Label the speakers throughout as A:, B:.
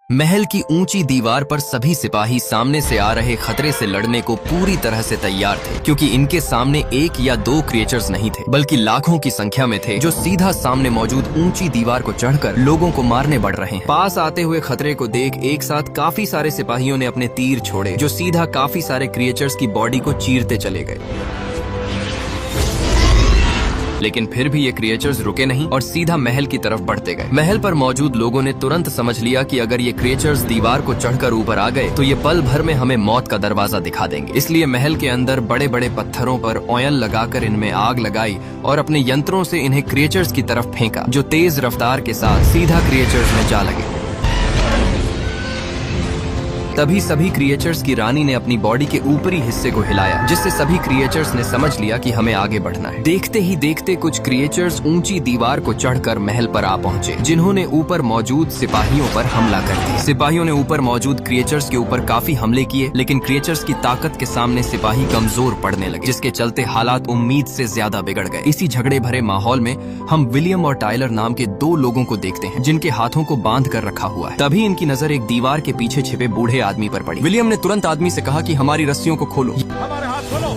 A: महल की ऊंची दीवार पर सभी सिपाही सामने से आ रहे खतरे से लड़ने को पूरी तरह से तैयार थे, क्योंकि इनके सामने एक या दो क्रिएचर्स नहीं थे बल्कि लाखों की संख्या में थे, जो सीधा सामने मौजूद ऊंची दीवार को चढ़कर लोगों को मारने बढ़ रहे हैं। पास आते हुए खतरे को देख एक साथ काफी सारे सिपाहियों ने अपने तीर छोड़े, जो सीधा काफी सारे क्रिएचर्स की बॉडी को चीरते चले गए। लेकिन फिर भी ये क्रिएचर्स रुके नहीं और सीधा महल की तरफ बढ़ते गए। महल पर मौजूद लोगों ने तुरंत समझ लिया कि अगर ये क्रिएचर्स दीवार को चढ़कर ऊपर आ गए तो ये पल भर में हमें मौत का दरवाजा दिखा देंगे। इसलिए महल के अंदर बड़े बड़े पत्थरों पर ऑयल लगाकर इनमें आग लगाई और अपने यंत्रों से इन्हें क्रिएचर्स की तरफ फेंका, जो तेज रफ्तार के साथ सीधा क्रिएचर्स में जा लगे। तभी सभी क्रिएचर्स की रानी ने अपनी बॉडी के ऊपरी हिस्से को हिलाया, जिससे सभी क्रिएचर्स ने समझ लिया कि हमें आगे बढ़ना है। देखते ही देखते कुछ क्रिएचर्स ऊंची दीवार को चढ़कर महल पर आ पहुंचे, जिन्होंने ऊपर मौजूद सिपाहियों पर हमला कर दिया। सिपाहियों ने ऊपर मौजूद क्रिएचर्स के ऊपर काफी हमले किए, लेकिन क्रिएचर्स की ताकत के सामने सिपाही कमजोर पड़ने लगे, जिसके चलते हालात उम्मीद से ज्यादा बिगड़ गए। इसी झगड़े भरे माहौल में हम विलियम और टायलर नाम के दो लोगों को देखते हैं, जिनके हाथों को बांध कर रखा हुआ है। तभी इनकी नजर एक दीवार के पीछे छिपे बूढ़े आदमी पर पड़ी। विलियम ने तुरंत आदमी से कहा कि हमारी रस्सियों को खोलो।
B: हमारे हाथ खोलो।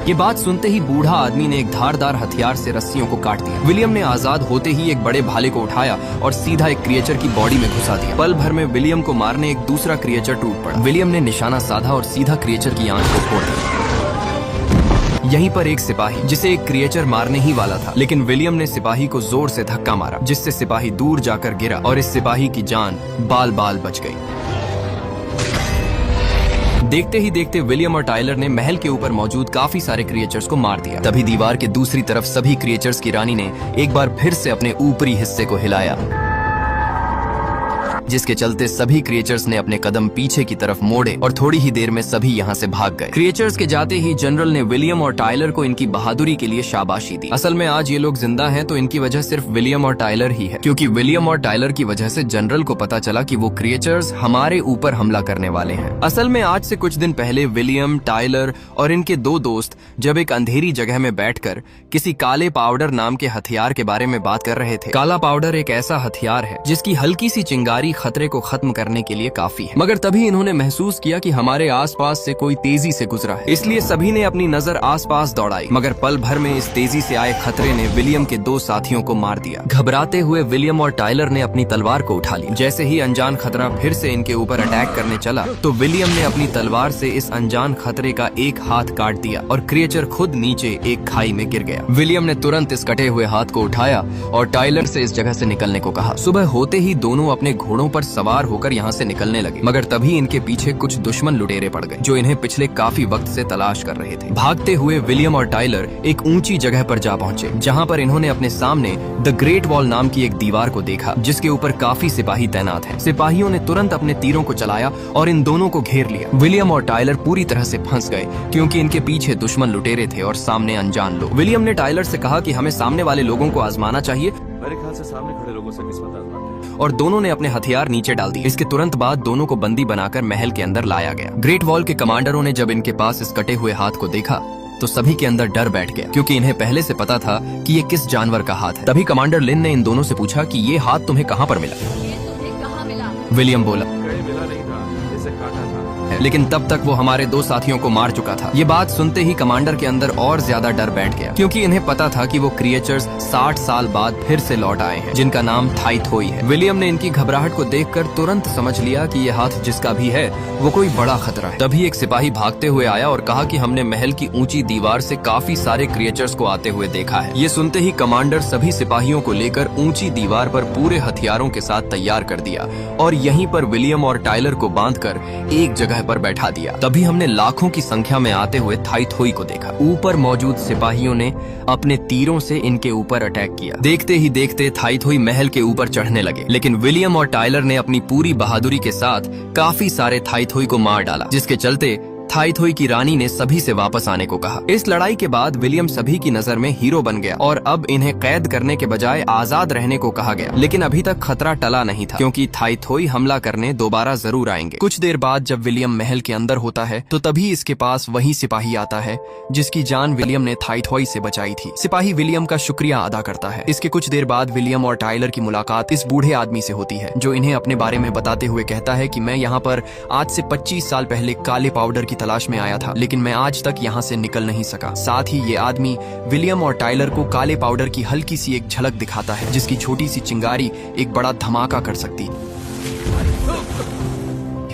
A: ये बात सुनते ही बूढ़ा आदमी ने एक धारदार हथियार से रस्सियों को काट दिया। विलियम ने आजाद होते ही एक बड़े भाले को उठाया और सीधा एक क्रिएचर की बॉडी में घुसा दिया। पल भर में विलियम को मारने एक दूसरा क्रिएचर टूट पड़ा। विलियम ने निशाना साधा और सीधा क्रिएचर की आंख को फोड़ दिया। यहीं पर एक सिपाही, जिसे एक क्रिएचर मारने ही वाला था, लेकिन विलियम ने सिपाही को जोर से धक्का मारा, जिससे सिपाही दूर जाकर गिरा और इस सिपाही की जान बाल बाल बच गई। देखते ही देखते विलियम और टायलर ने महल के ऊपर मौजूद काफी सारे क्रिएचर्स को मार दिया। तभी दीवार के दूसरी तरफ सभी क्रिएचर्स की रानी ने एक बार फिर से अपने ऊपरी हिस्से को हिलाया, जिसके चलते सभी क्रिएचर्स ने अपने कदम पीछे की तरफ मोड़े और थोड़ी ही देर में सभी यहाँ से भाग गए। क्रिएचर्स के जाते ही जनरल ने विलियम और टायलर को इनकी बहादुरी के लिए शाबाशी दी। असल में आज ये लोग जिंदा हैं तो इनकी वजह सिर्फ विलियम और टायलर ही है, क्योंकि विलियम और टायलर की वजह से जनरल को पता चला कि वो क्रिएचर्स हमारे ऊपर हमला करने वाले हैं। असल में आज से कुछ दिन पहले विलियम, टायलर और इनके दो दोस्त जब एक अंधेरी जगह में बैठकर किसी काले पाउडर नाम के हथियार के बारे में बात कर रहे थे। काला पाउडर एक ऐसा हथियार है जिसकी हल्की सी चिंगारी खतरे को खत्म करने के लिए काफी है। मगर तभी इन्होंने महसूस किया कि हमारे आसपास से कोई तेजी से गुजरा है, इसलिए सभी ने अपनी नजर आसपास दौड़ाई। मगर पल भर में इस तेजी से आए खतरे ने विलियम के दो साथियों को मार दिया। घबराते हुए विलियम और टायलर ने अपनी तलवार को उठा ली। जैसे ही अनजान खतरा फिर से इनके ऊपर अटैक करने चला तो विलियम ने अपनी तलवार से इस अनजान खतरे का एक हाथ काट दिया और क्रिएचर खुद नीचे एक खाई में गिर गया। विलियम ने तुरंत इस कटे हुए हाथ को उठाया और टायलर से इस जगह से निकलने को कहा। सुबह होते ही दोनों अपने घोड़ों पर सवार होकर यहाँ से निकलने लगे, मगर तभी इनके पीछे कुछ दुश्मन लुटेरे पड़ गए, जो इन्हें पिछले काफी वक्त से तलाश कर रहे थे। भागते हुए विलियम और टायलर एक ऊंची जगह पर जा पहुंचे, जहाँ पर इन्होंने अपने सामने द ग्रेट वॉल नाम की एक दीवार को देखा, जिसके ऊपर काफी सिपाही तैनात हैं। सिपाहियों ने तुरंत अपने तीरों को चलाया और इन दोनों को घेर लिया। विलियम और टायलर पूरी तरह से फंस गए, क्योंकि इनके पीछे दुश्मन लुटेरे थे और सामने अनजान लोग। विलियम ने टायलर से कहा कि हमें सामने वाले लोगों को आजमाना चाहिए।
B: मेरे ख्याल से सामने खड़े लोगों से किस्मत आजमाते हैं।
A: और दोनों ने अपने हथियार नीचे डाल दिए। इसके तुरंत बाद दोनों को बंदी बनाकर महल के अंदर लाया गया। ग्रेट वॉल के कमांडरों ने जब इनके पास इस कटे हुए हाथ को देखा तो सभी के अंदर डर बैठ गया, क्योंकि इन्हें पहले से पता था कि ये किस जानवर का हाथ है। तभी कमांडर लिन ने इन दोनों से पूछा कि ये हाथ तुम्हें कहाँ पर मिला?
C: ये तुम्हें कहाँ मिला?
A: विलियम बोला,
B: कहीं मिला नहीं था, जैसे काटा था।
A: लेकिन तब तक वो हमारे दो साथियों को मार चुका था। ये बात सुनते ही कमांडर के अंदर और ज्यादा डर बैठ गया, क्योंकि इन्हें पता था कि वो क्रिएचर्स 60 साल बाद फिर से लौट आए हैं, जिनका नाम थाई-थोई है। विलियम ने इनकी घबराहट को देखकर तुरंत समझ लिया कि ये हाथ जिसका भी है वो कोई बड़ा खतरा है। तभी एक सिपाही भागते हुए आया और कहा कि हमने महल की ऊंची दीवार से काफी सारे क्रिएचर्स को आते हुए देखा है। ये सुनते ही कमांडर सभी सिपाहियों को लेकर ऊंची दीवार पर पूरे हथियारों के साथ तैयार कर दिया और यहीं पर विलियम और टायलर को बांधकर एक जगह पर बैठा दिया। तभी हमने लाखों की संख्या में आते हुए थाई-थोई को देखा। ऊपर मौजूद सिपाहियों ने अपने तीरों से इनके ऊपर अटैक किया। देखते ही देखते थाई-थोई महल के ऊपर चढ़ने लगे, लेकिन विलियम और टायलर ने अपनी पूरी बहादुरी के साथ काफी सारे थाई-थोई को मार डाला, जिसके चलते थाईथोई की रानी ने सभी से वापस आने को कहा। इस लड़ाई के बाद विलियम सभी की नजर में हीरो बन गया और अब इन्हें कैद करने के बजाय आजाद रहने को कहा गया। लेकिन अभी तक खतरा टला नहीं था, क्योंकि थाईथोई हमला करने दोबारा जरूर आएंगे। कुछ देर बाद जब विलियम महल के अंदर होता है तो तभी इसके पास वही सिपाही आता है जिसकी जान विलियम ने थाईथोई से बचाई थी। सिपाही विलियम का शुक्रिया अदा करता है। इसके कुछ देर बाद विलियम और टाइलर की मुलाकात इस बूढ़े आदमी से होती है, जो इन्हें अपने बारे में बताते हुए कहता है कि मैं यहाँ पर आज से 25 साल पहले काले पाउडर की तलाश में आया था, लेकिन मैं आज तक यहाँ से निकल नहीं सका। साथ ही ये आदमी विलियम और टाइलर को काले पाउडर की हल्की सी एक झलक दिखाता है, जिसकी छोटी सी चिंगारी एक बड़ा धमाका कर सकती।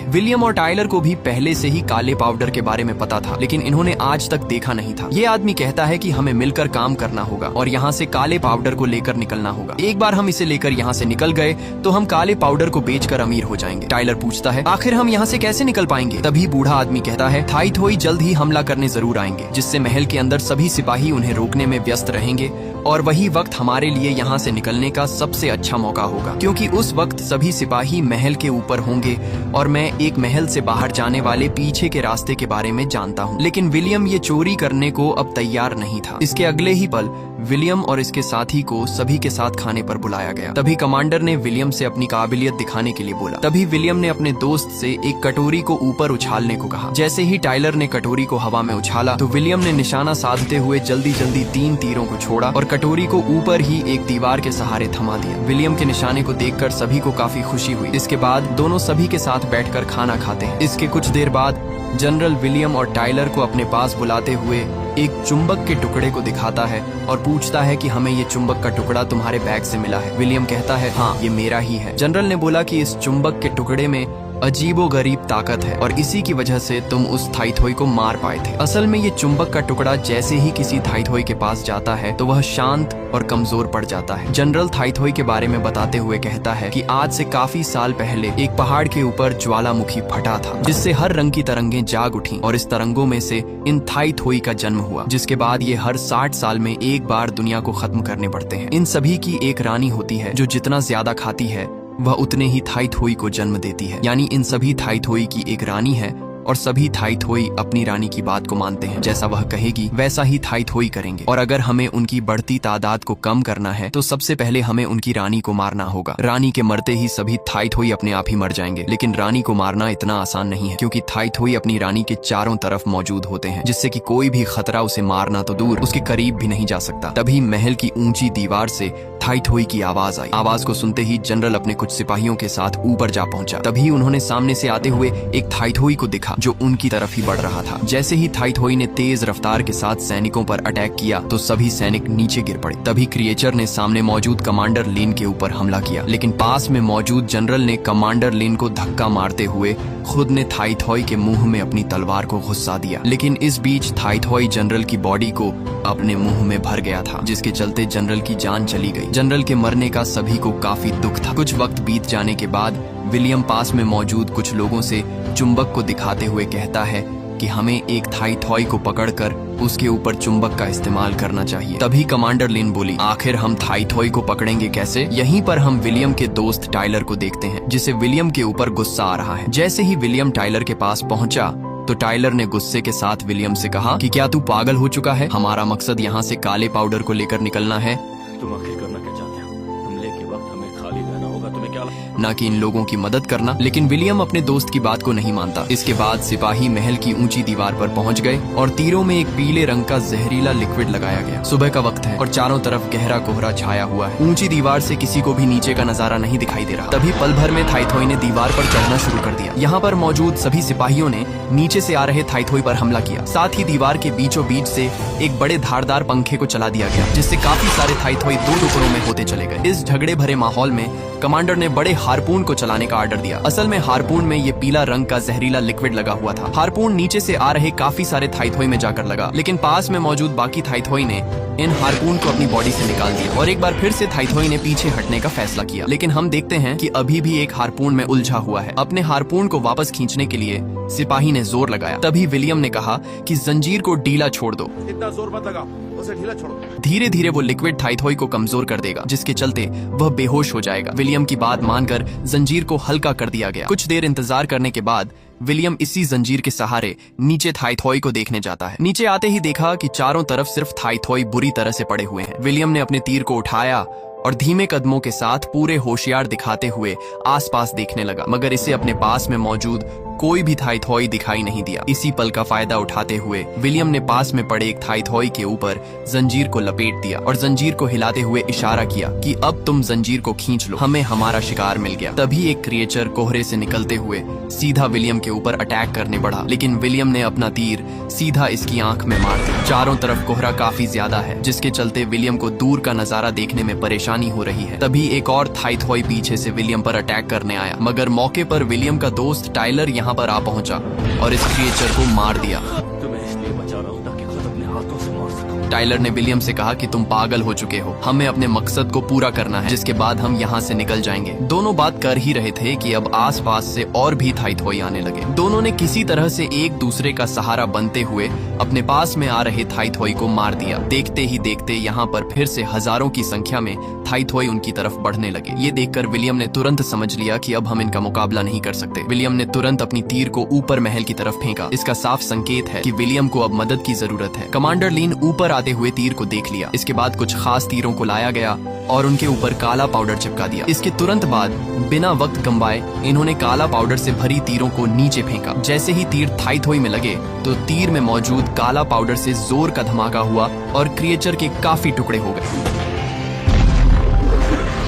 A: विलियम और टाइलर को भी पहले से ही काले पाउडर के बारे में पता था, लेकिन इन्होंने आज तक देखा नहीं था। ये आदमी कहता है कि हमें मिलकर काम करना होगा और यहाँ से काले पाउडर को लेकर निकलना होगा। एक बार हम इसे लेकर यहाँ से निकल गए तो हम काले पाउडर को बेचकर अमीर हो जाएंगे। टाइलर पूछता है, आखिर हम यहाँ से कैसे निकल पाएंगे? तभी बूढ़ा आदमी कहता है, थाईथोई जल्द ही हमला करने जरूर आएंगे, जिससे महल के अंदर सभी सिपाही उन्हें रोकने में व्यस्त रहेंगे और वही वक्त हमारे लिए यहाँ से निकलने का सबसे अच्छा मौका होगा, क्योंकि उस वक्त सभी सिपाही महल के ऊपर होंगे और मैं एक महल से बाहर जाने वाले पीछे के रास्ते के बारे में जानता हूँ। लेकिन विलियम ये चोरी करने को अब तैयार नहीं था। इसके अगले ही पल विलियम और इसके साथी को सभी के साथ खाने पर बुलाया गया। तभी कमांडर ने विलियम से अपनी काबिलियत दिखाने के लिए बोला। तभी विलियम ने अपने दोस्त से एक कटोरी को ऊपर उछालने को कहा। जैसे ही टाइलर ने कटोरी को हवा में उछाला तो विलियम ने निशाना साधते हुए जल्दी जल्दी 3 तीरों को छोड़ा और कटोरी को ऊपर ही एक दीवार के सहारे थमा दिया। विलियम के निशाने को देखकर सभी को काफी खुशी हुई। इसके बाद दोनों सभी के साथ बैठकर खाना खाते हैं। इसके कुछ देर बाद जनरल विलियम और टाइलर को अपने पास बुलाते हुए एक चुंबक के टुकड़े को दिखाता है और पूछता है कि हमें ये चुंबक का टुकड़ा तुम्हारे बैग से मिला है। विलियम कहता है, हाँ ये मेरा ही है। जनरल ने बोला कि इस चुंबक के टुकड़े में अजीबोगरीब ताकत है और इसी की वजह से तुम उस थाईथोई को मार पाए थे। असल में ये चुंबक का टुकड़ा जैसे ही किसी थाईथोई के पास जाता है तो वह शांत और कमजोर पड़ जाता है। जनरल थाईथोई के बारे में बताते हुए कहता है कि आज से काफी साल पहले एक पहाड़ के ऊपर ज्वालामुखी फटा था, जिससे हर रंग की तरंगें जाग उठी और इस तरंगों में से इन थाईथोई का जन्म हुआ, जिसके बाद ये हर 60 साल में एक बार दुनिया को खत्म करने पड़ते हैं। इन सभी की एक रानी होती है जो जितना ज्यादा खाती है वह उतने ही थाईथोई को जन्म देती है। यानी इन सभी थाईथोई की एक रानी है और सभी थाईथोई अपनी रानी की बात को मानते हैं। जैसा वह कहेगी वैसा ही थाईथोई करेंगे। और अगर हमें उनकी बढ़ती तादाद को कम करना है तो सबसे पहले हमें उनकी रानी को मारना होगा। रानी के मरते ही सभी थाईथोई अपने आप ही मर जाएंगे। लेकिन रानी को मारना इतना आसान नहीं है, क्योंकि थाईथोई अपनी रानी के चारों तरफ मौजूद होते हैं, जिससे कि कोई भी खतरा उसे मारना तो दूर उसके करीब भी नहीं जा सकता। तभी महल की ऊंची दीवार से थाईथोई की आवाज आई। आवाज को सुनते ही जनरल अपने कुछ सिपाहियों के साथ ऊपर जा पहुंचा। तभी उन्होंने सामने से आते हुए एक थाईथोई को देखा जो उनकी तरफ ही बढ़ रहा था। जैसे ही थाईथोई ने तेज रफ्तार के साथ सैनिकों पर अटैक किया तो सभी सैनिक नीचे गिर पड़े। तभी क्रिएचर ने सामने मौजूद कमांडर लिन के ऊपर हमला किया, लेकिन पास में मौजूद जनरल ने कमांडर लिन को धक्का मारते हुए खुद ने थाईथोई के मुंह में अपनी तलवार को घुसा दिया। लेकिन इस बीच थाईथोई जनरल की बॉडी को अपने मुंह में भर गया था, जिसके चलते जनरल की जान चली गई। जनरल के मरने का सभी को काफी दुख था। कुछ वक्त बीत जाने के बाद विलियम पास में मौजूद कुछ लोगों से चुंबक को दिखाते हुए कहता है कि हमें एक थाईथोई को पकड़कर उसके ऊपर चुंबक का इस्तेमाल करना चाहिए। तभी कमांडर लिन बोली, आखिर हम थाईथोई को पकड़ेंगे कैसे? यहीं पर हम विलियम के दोस्त टाइलर को देखते हैं, जिसे विलियम के ऊपर गुस्सा आ रहा है। जैसे ही विलियम टाइलर के पास पहुंचा तो टाइलर ने गुस्से के साथ विलियम से कहा कि क्या तू पागल हो चुका है? हमारा मकसद यहाँ से काले पाउडर को लेकर निकलना है,
B: तुम आखिर करना क्या चाहते हो? हमले के वक्त हमें खाली रहना होगा, तुम्हें क्या
A: न कि इन लोगों की मदद करना। लेकिन विलियम अपने दोस्त की बात को नहीं मानता। इसके बाद सिपाही महल की ऊंची दीवार पर पहुंच गए और तीरों में एक पीले रंग का जहरीला लिक्विड लगाया गया। सुबह का वक्त है और चारों तरफ गहरा कोहरा छाया हुआ है। ऊंची दीवार से किसी को भी नीचे का नजारा नहीं दिखाई दे रहा। तभी पल भर में थाईथोई ने दीवार पर चढ़ना शुरू कर दिया। यहाँ पर मौजूद सभी सिपाहियों ने नीचे से आ रहे थाईथोई पर हमला किया। साथ ही दीवार के बीचों बीच से एक बड़े धारदार पंखे को चला दिया गया, जिससे काफी सारे थाईथोई 2 टुकड़ों में होते चले गए। इस झगड़े भरे माहौल में कमांडर ने बड़े हार्पून को चलाने का ऑर्डर दिया। असल में हार्पून में ये पीला रंग का जहरीला लिक्विड लगा हुआ था। हार्पून नीचे से आ रहे काफी सारे थाईथोई में जाकर लगा, लेकिन पास में मौजूद बाकी थाईथोई ने इन हार्पून को अपनी बॉडी से निकाल दिया और एक बार फिर से थाईथोई ने पीछे हटने का फैसला किया। लेकिन हम देखते हैं कि अभी भी एक हार्पून में उलझा हुआ है। अपने हार्पून को वापस खींचने के लिए सिपाही ने जोर लगाया। तभी विलियम ने कहा कि जंजीर को ढीला छोड़ दो।
B: इतना जोर मत लगाओ, उसे ढीला छोड़ो।
A: धीरे धीरे वो लिक्विड थाईथोई को कमजोर कर देगा, जिसके चलते वह बेहोश हो जाएगा। विलियम की बात मानकर जंजीर को हल्का कर दिया गया। कुछ देर इंतजार करने के बाद विलियम इसी जंजीर के सहारे नीचे थाईथॉई को देखने जाता है। नीचे आते ही देखा कि चारों तरफ सिर्फ थाईथॉई बुरी तरह से पड़े हुए हैं। विलियम ने अपने तीर को उठाया और धीमे कदमों के साथ पूरे होशियार दिखाते हुए आसपास देखने लगा, मगर इसे अपने पास में मौजूद कोई भी थाईथॉई दिखाई नहीं दिया। इसी पल का फायदा उठाते हुए विलियम ने पास में पड़े एक थाईथॉई के ऊपर जंजीर को लपेट दिया और जंजीर को हिलाते हुए इशारा किया कि अब तुम जंजीर को खींच लो, हमें हमारा शिकार मिल गया। तभी एक क्रिएचर कोहरे से निकलते हुए सीधा विलियम के ऊपर अटैक करने बढ़ा, लेकिन विलियम ने अपना तीर सीधा इसकी आंख में मार दिया। चारों तरफ कोहरा काफी ज्यादा है, जिसके चलते विलियम को दूर का नजारा देखने में परेशानी हो रही है। तभी एक और थाईथॉई पीछे से विलियम पर अटैक करने आया, मगर मौके पर विलियम का दोस्त टाइलर यहाँ पर आ पहुंचा और इस क्रिएचर को मार दिया।
B: तुम्हें इसलिए बचा रहा हूँ ताकि खुद अपने हाथों से मार सकूं।
A: टाइलर ने विलियम से कहा कि तुम पागल हो चुके हो, हमें अपने मकसद को पूरा करना है, जिसके बाद हम यहाँ से निकल जाएंगे। दोनों बात कर ही रहे थे कि अब आसपास से और भी थाईथॉई आने लगे। दोनों ने किसी तरह से एक दूसरे का सहारा बनते हुए अपने पास में आ रहे थाईथॉई को मार दिया। देखते ही देखते यहाँ पर फिर से हजारों की संख्या में थाईथॉई उनकी तरफ बढ़ने लगे। ये देखकर विलियम ने तुरंत समझ लिया कि अब हम इनका मुकाबला नहीं कर सकते। विलियम ने तुरंत अपनी तीर को ऊपर महल की तरफ फेंका। इसका साफ संकेत है कि विलियम को अब मदद की जरूरत है। कमांडर लिन ऊपर आते हुए तीर को देख लिया। इसके बाद कुछ खास तीरों को लाया गया और उनके ऊपर काला पाउडर चिपका दिया। इसके तुरंत बाद बिना वक्त गंवाए इन्होंने काला पाउडर से भरी तीरों को नीचे फेंका। जैसे ही तीर थाईथॉई में लगे तो तीर में मौजूद काला पाउडर से जोर का धमाका हुआ और क्रिएचर के काफी टुकड़े हो गए।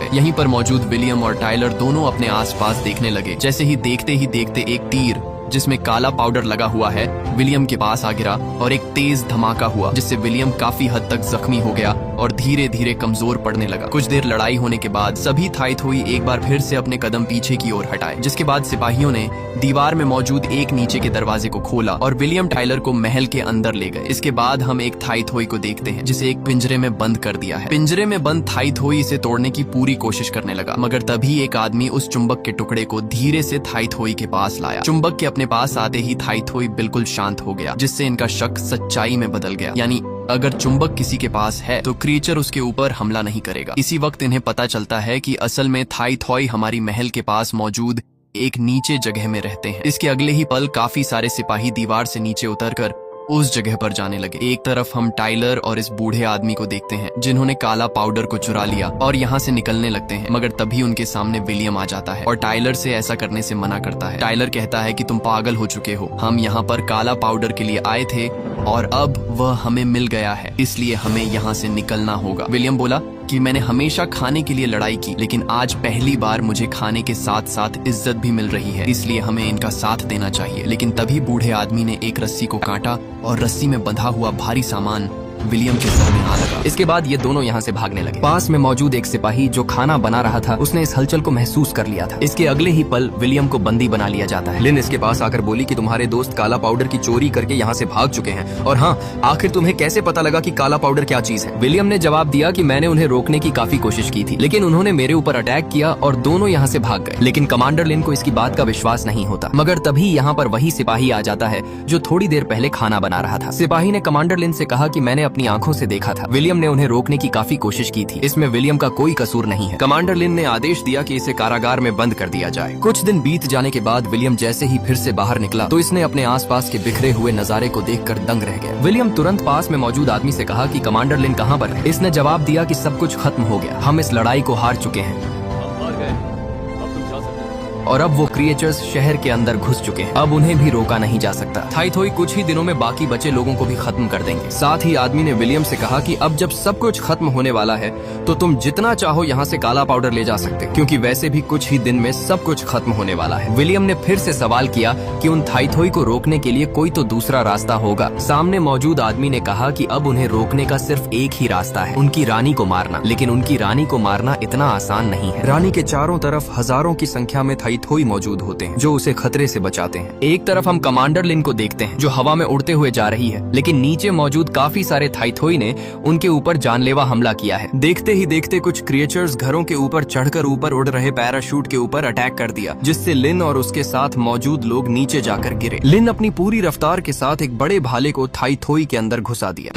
A: यहीं पर मौजूद विलियम और टाइलर दोनों अपने आसपास देखने लगे। जैसे ही देखते एक तीर जिसमें काला पाउडर लगा हुआ है विलियम के पास आ गिरा और एक तेज धमाका हुआ, जिससे विलियम काफी हद तक जख्मी हो गया और धीरे धीरे कमजोर पड़ने लगा। कुछ देर लड़ाई होने के बाद सभी थाईथॉई एक बार फिर से अपने कदम पीछे की ओर हटाए, जिसके बाद सिपाहियों ने दीवार में मौजूद एक नीचे के दरवाजे को खोला और विलियम टाइलर को महल के अंदर ले गए। इसके बाद हम एक थाईथॉई को देखते हैं जिसे एक पिंजरे में बंद कर दिया है। पिंजरे में बंद थाईथॉई इसे तोड़ने की पूरी कोशिश करने लगा, मगर तभी एक आदमी उस चुंबक के टुकड़े को धीरे से थाईथॉई के पास लाया। चुंबक के अपने पास आते ही थाईथॉई बिल्कुल शांत हो गया, जिससे इनका शक सच्चाई में बदल गया। यानी अगर चुंबक किसी के पास है तो क्रिएचर उसके ऊपर हमला नहीं करेगा। इसी वक्त इन्हें पता चलता है कि असल में थाईथॉई हमारी महल के पास मौजूद एक नीचे जगह में रहते हैं। इसके अगले ही पल काफी सारे सिपाही दीवार से नीचे उतरकर उस जगह पर जाने लगे। एक तरफ हम टाइलर और इस बूढ़े आदमी को देखते हैं जिन्होंने काला पाउडर को चुरा लिया और यहाँ से निकलने लगते हैं, मगर तभी उनके सामने विलियम आ जाता है और टाइलर से ऐसा करने से मना करता है। टाइलर कहता है कि तुम पागल हो चुके हो, हम यहाँ पर काला पाउडर के लिए आए थे और अब वह हमें मिल गया है, इसलिए हमें यहाँ से निकलना होगा। विलियम बोला कि मैंने हमेशा खाने के लिए लड़ाई की, लेकिन आज पहली बार मुझे खाने के साथ साथ इज्जत भी मिल रही है, इसलिए हमें इनका साथ देना चाहिए। लेकिन तभी बूढ़े आदमी ने एक रस्सी को काटा और रस्सी में बंधा हुआ भारी सामान विलियम के सर में आ लगा। इसके बाद ये दोनों यहाँ से भागने लगे। पास में मौजूद एक सिपाही जो खाना बना रहा था उसने इस हलचल को महसूस कर लिया था। इसके अगले ही पल विलियम को बंदी बना लिया जाता है। लिन इसके पास आकर बोली कि तुम्हारे दोस्त काला पाउडर की चोरी करके यहाँ से भाग चुके हैं, और हाँ, आखिर तुम्हें कैसे पता लगा कि काला पाउडर क्या चीज है? विलियम ने जवाब दिया कि मैंने उन्हें रोकने की काफी कोशिश की थी, लेकिन उन्होंने मेरे ऊपर अटैक किया और दोनों यहाँ से भाग गए। लेकिन कमांडर लिन को इसकी बात का विश्वास नहीं होता, मगर तभी यहाँ पर वही सिपाही आ जाता है जो थोड़ी देर पहले खाना बना रहा था। सिपाही ने कमांडर लिन से कहा कि मैंने अपनी आंखों से देखा था। विलियम ने उन्हें रोकने की काफी कोशिश की थी, इसमें विलियम का कोई कसूर नहीं है। कमांडर लिन ने आदेश दिया कि इसे कारागार में बंद कर दिया जाए। कुछ दिन बीत जाने के बाद विलियम जैसे ही फिर से बाहर निकला तो इसने अपने आसपास के बिखरे हुए नजारे को देखकर दंग रह गया। विलियम तुरंत पास में मौजूद आदमी से कहा कि कमांडर लिन कहाँ पर है? इसने जवाब दिया कि सब कुछ खत्म हो गया, हम इस लड़ाई को हार चुके हैं
B: हम हार गए, अब तुम जा सकते हो।
A: और अब वो क्रिएचर्स शहर के अंदर घुस चुके हैं, अब उन्हें भी रोका नहीं जा सकता। थाईथॉई कुछ ही दिनों में बाकी बचे लोगों को भी खत्म कर देंगे। साथ ही आदमी ने विलियम से कहा कि अब जब सब कुछ खत्म होने वाला है तो तुम जितना चाहो यहाँ से काला पाउडर ले जा सकते, क्योंकि वैसे भी कुछ ही दिन में सब कुछ खत्म होने वाला है। विलियम ने फिर से सवाल किया कि उन थाईथॉई को रोकने के लिए कोई तो दूसरा रास्ता होगा। सामने मौजूद आदमी ने कहा कि अब उन्हें रोकने का सिर्फ एक ही रास्ता है, उनकी रानी को मारना। लेकिन उनकी रानी को मारना इतना आसान नहीं है। रानी के चारों तरफ हजारों की संख्या में थाईथॉई मौजूद होते हैं जो उसे खतरे से बचाते हैं। एक तरफ हम कमांडर लिन को देखते हैं जो हवा में उड़ते हुए जा रही है, लेकिन नीचे मौजूद काफी सारे थाईथॉई ने उनके ऊपर जानलेवा हमला किया है। देखते ही देखते कुछ क्रिएचर्स घरों के ऊपर चढ़कर ऊपर उड़ रहे पैराशूट के ऊपर अटैक कर दिया, जिससे लिन और उसके साथ मौजूद लोग नीचे जाकर गिरे। लिन अपनी पूरी रफ्तार के साथ एक बड़े भाले को थाईथॉई के अंदर घुसा दिया।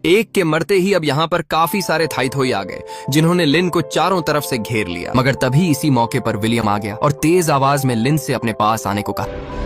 A: एक के मरते ही अब यहाँ पर काफी सारे थाइथोई आ गए, जिन्होंने लिन को चारों तरफ से घेर लिया। मगर तभी इसी मौके पर विलियम आ गया और तेज आवाज में लिन से अपने पास आने को कहा।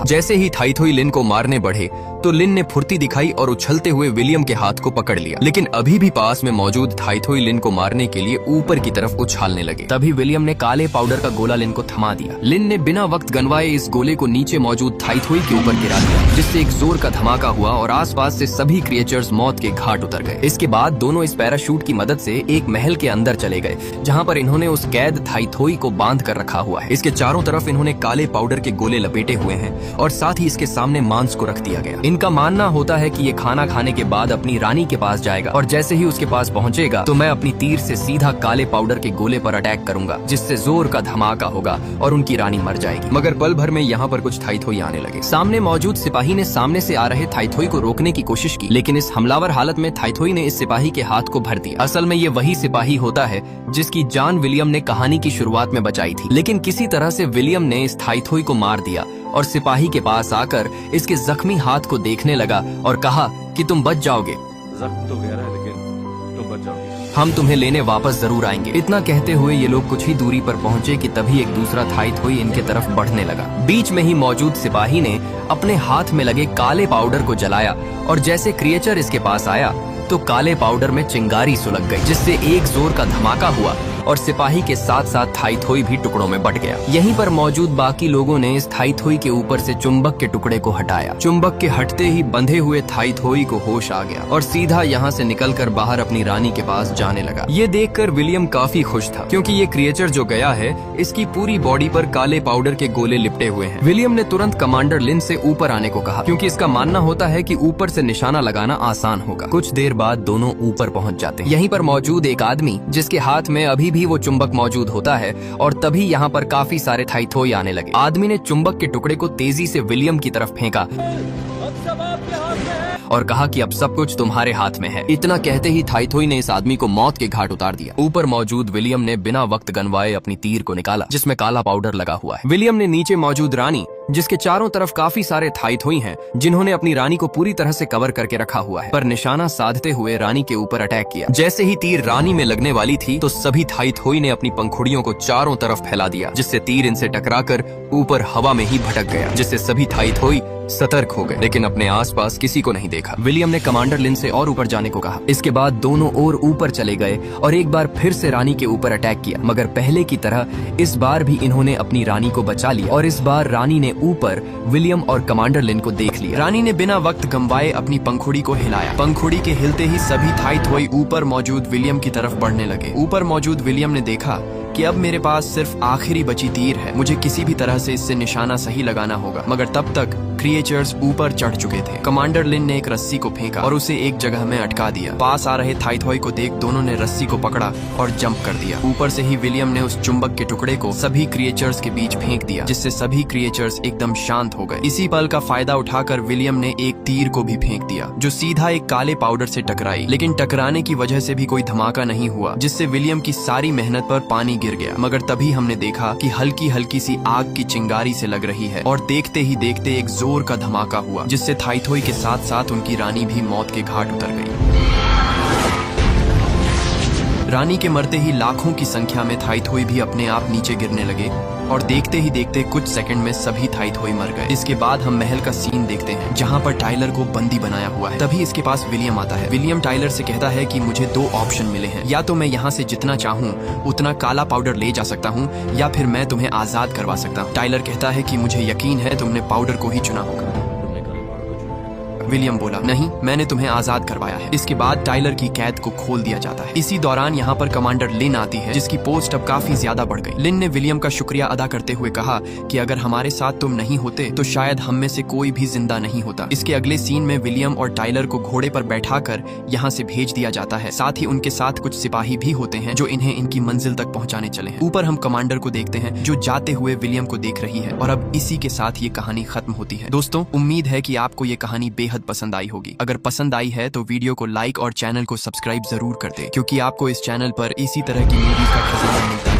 A: जैसे ही थाइथोई लिन को मारने बढ़े तो लिन ने फुर्ती दिखाई और उछलते हुए विलियम के हाथ को पकड़ लिया। लेकिन अभी भी पास में मौजूद थाइथोई लिन को मारने के लिए ऊपर की तरफ उछालने लगे। तभी विलियम ने काले पाउडर का गोला लिन को थमा दिया। लिन ने बिना वक्त गंवाए इस गोले को नीचे मौजूद थाइथोई के ऊपर गिरा दिया, जिससे एक जोर का धमाका हुआ और आसपास से सभी क्रिएचर्स मौत के घाट उतर गए। इसके बाद दोनों इस पैराशूट की मदद से एक महल के अंदर चले गए, जहाँ पर इन्होंने उस कैद थाइथोई को बांध कर रखा हुआ है। इसके चारों तरफ इन्होंने काले पाउडर के गोले लपेटे हुए हैं और साथ ही इसके सामने मांस को रख दिया गया। इनका मानना होता है कि ये खाना खाने के बाद अपनी रानी के पास जाएगा और जैसे ही उसके पास पहुंचेगा तो मैं अपनी तीर से सीधा काले पाउडर के गोले पर अटैक करूंगा, जिससे जोर का धमाका होगा और उनकी रानी मर जाएगी। मगर पल भर में यहाँ पर कुछ थाइथोई आने लगे। सामने मौजूद सिपाही ने सामने से आ रहे थाइथोई को रोकने की कोशिश की, लेकिन इस हमलावर हालत में थाइथोई ने इस सिपाही के हाथ को भर दिया। असल में ये वही सिपाही होता है जिसकी जान विलियम ने कहानी की शुरुआत में बचाई थी। लेकिन किसी तरह से विलियम ने इस थाइथोई को मार दिया और सिपाही के पास आकर इसके जख्मी हाथ को देखने लगा और कहा कि तुम बच जाओगे,
B: जख्म तो गहरा है लेकिन तुम बच जाओगे,
A: हम तुम्हें लेने वापस जरूर आएंगे। इतना कहते हुए ये लोग कुछ ही दूरी पर पहुंचे कि तभी एक दूसरा थाइथोई इनके तरफ बढ़ने लगा। बीच में ही मौजूद सिपाही ने अपने हाथ में लगे काले पाउडर को जलाया और जैसे क्रिएचर इसके पास आया तो काले पाउडर में चिंगारी सुलग गई, जिससे एक जोर का धमाका हुआ और सिपाही के साथ साथ थाइथोई भी टुकड़ों में बट गया। यहीं पर मौजूद बाकी लोगों ने इस थाइथोई के ऊपर से चुंबक के टुकड़े को हटाया। चुंबक के हटते ही बंधे हुए थाइथोई को होश आ गया और सीधा यहाँ से निकलकर बाहर अपनी रानी के पास जाने लगा। ये देखकर विलियम काफी खुश था, क्योंकि ये क्रिएचर जो गया है इसकी पूरी बॉडी पर काले पाउडर के गोले लिपटे हुए हैं। विलियम ने तुरंत कमांडर लिन से ऊपर आने को कहा, क्योंकि इसका मानना होता है कि ऊपर से निशाना लगाना आसान होगा। कुछ देर बाद दोनों ऊपर पहुंच जाते हैं। यहीं पर मौजूद एक आदमी जिसके हाथ में अभी भी वो चुंबक मौजूद होता है और तभी यहाँ पर काफी सारे थाइथोई आने लगे। आदमी ने चुंबक के टुकड़े को तेजी से विलियम की तरफ फेंका और कहा कि अब सब कुछ तुम्हारे हाथ में है। इतना कहते ही थाइथोई ने इस आदमी को मौत के घाट उतार दिया। ऊपर मौजूद विलियम ने बिना वक्त गंवाए अपनी तीर को निकाला, जिसमें काला पाउडर लगा हुआ है। विलियम ने नीचे मौजूद रानी, जिसके चारों तरफ काफी सारे थाइथोई हैं, जिन्होंने अपनी रानी को पूरी तरह से कवर करके रखा हुआ है, पर निशाना साधते हुए रानी के ऊपर अटैक किया। जैसे ही तीर रानी में लगने वाली थी तो सभी थाइथोई ने अपनी पंखुड़ियों को चारों तरफ फैला दिया, जिससे तीर इनसे टकराकर ऊपर हवा में ही भटक गया, जिससे सभी थाइथोई सतर्क हो गए, लेकिन अपने आसपास किसी को नहीं देखा। विलियम ने कमांडर लिन से और ऊपर जाने को कहा। इसके बाद दोनों और ऊपर चले गए और एक बार फिर से रानी के ऊपर अटैक किया, मगर पहले की तरह इस बार भी इन्होंने अपनी रानी को बचा लिया और इस बार रानी ने ऊपर विलियम और कमांडर लिन को देख लिया। रानी ने बिना वक्त गंवाए अपनी पंखुड़ी को हिलाया। पंखुड़ी के हिलते ही सभी थाइथोई ऊपर मौजूद विलियम की तरफ बढ़ने लगे। ऊपर मौजूद विलियम ने देखा कि अब मेरे पास सिर्फ आखिरी बची तीर है, मुझे किसी भी तरह से इससे निशाना सही लगाना होगा। मगर तब तक क्रिएचर्स ऊपर चढ़ चुके थे। कमांडर लिन ने एक रस्सी को फेंका और उसे एक जगह में अटका दिया। पास आ रहे थाइथोई को देख दोनों ने रस्सी को पकड़ा और जंप कर दिया। ऊपर से ही विलियम ने उस चुंबक के टुकड़े को सभी क्रिएचर्स के बीच फेंक दिया, जिससे सभी क्रिएचर्स एकदम शांत हो गए। इसी पल का फायदा उठाकर विलियम ने एक तीर को भी फेंक दिया, जो सीधा एक काले पाउडर से टकराई, लेकिन टकराने की वजह से भी कोई धमाका नहीं हुआ, जिससे विलियम की सारी मेहनत पर पानी गिर गया। मगर तभी हमने देखा कि हल्की हल्की सी आग की चिंगारी से लग रही है और देखते ही देखते एक जोर का धमाका हुआ, जिससे थाइथोई के साथ साथ उनकी रानी भी मौत के घाट उतर गई। रानी के मरते ही लाखों की संख्या में थाइथोई भी अपने आप नीचे गिरने लगे और देखते ही देखते कुछ सेकंड में सभी थाइथोई मर गए। इसके बाद हम महल का सीन देखते हैं, जहां पर टाइलर को बंदी बनाया हुआ है। तभी इसके पास विलियम आता है। विलियम टाइलर से कहता है कि मुझे दो ऑप्शन मिले हैं, या तो मैं यहाँ से जितना चाहूँ उतना काला पाउडर ले जा सकता हूँ, या फिर मैं तुम्हें आजाद करवा सकता हूँ। टाइलर कहता है कि मुझे यकीन है तुमने पाउडर को ही चुना होगा। विलियम बोला, नहीं, मैंने तुम्हें आजाद करवाया है। इसके बाद टाइलर की कैद को खोल दिया जाता है। इसी दौरान यहाँ पर कमांडर लिन आती है, जिसकी पोस्ट अब काफी ज्यादा बढ़ गई। लिन ने विलियम का शुक्रिया अदा करते हुए कहा कि अगर हमारे साथ तुम नहीं होते तो शायद हम में से कोई भी जिंदा नहीं होता। इसके अगले सीन में विलियम और टाइलर को घोड़े पर बैठाकर यहाँ से भेज दिया जाता है। साथ ही उनके साथ कुछ सिपाही भी होते हैं जो इन्हें इनकी मंजिल तक पहुँचाने चले हैं। ऊपर हम कमांडर को देखते हैं, जो जाते हुए विलियम को देख रही है। और अब इसी के साथ ये कहानी खत्म होती है। दोस्तों, उम्मीद है कि आपको ये कहानी बेहद पसंद आई होगी। अगर पसंद आई है तो वीडियो को लाइक और चैनल को सब्सक्राइब जरूर कर दें, क्योंकि आपको इस चैनल पर इसी तरह की मूवीज का खजाना मिलता है।